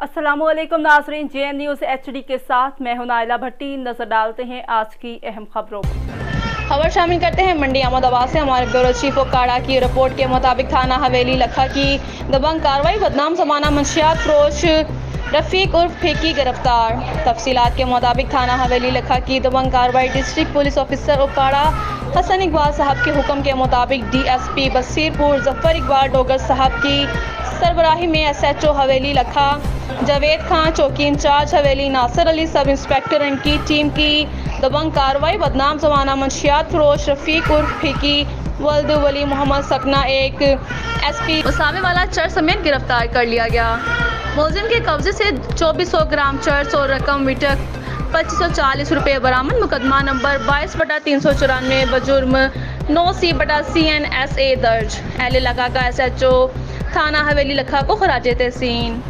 अस्सलामुअलैकुम नाज़रीन, JN news HD के साथ मैं हूं नाइला भट्टी। नजर डालते हैं आज की अहम खबरों पर। खबर शामिल करते हैं मंडी अहमदाबाद से। हमारे ब्यूरो चीफ ओकाड़ा की रिपोर्ट के मुताबिक थाना हवेली लखा की दबंग कार्रवाई, बदनाम जमाना मंशियात फरोश रफीक उर्फ फेकी गिरफ्तार। तफसीलात के मुताबिक थाना हवेली लखा की दबंग कार्रवाई district police officer Okara Hasan Iqbal साहब के हुक्म के मुताबिक DSP बसीरपुर जफर इकबाल डोगर साहब की सरबराही में SHO हवेली लखा जावेद खान, चौकी इंचार्ज हवेली नासिर अली, सब इंस्पेक्टर इनकी टीम की दबंग कार्रवाई, बदनाम जमाना मंशियात फरोश रफीक उर्फ फेकी वल्द वली मोहम्मद सकना एक SP उसामे वाला चर्च समेत गिरफ्तार कर लिया गया। मुलजिम के कब्जे से 2400 ग्राम चर्च और रकम विटक 2540 रुपये बरामद। मुकदमा नंबर 22/394 बजुर्म 9C/CNSA दर्ज। अहले लखा का SHO थाना हवेली लखा को खराजे तहसीन।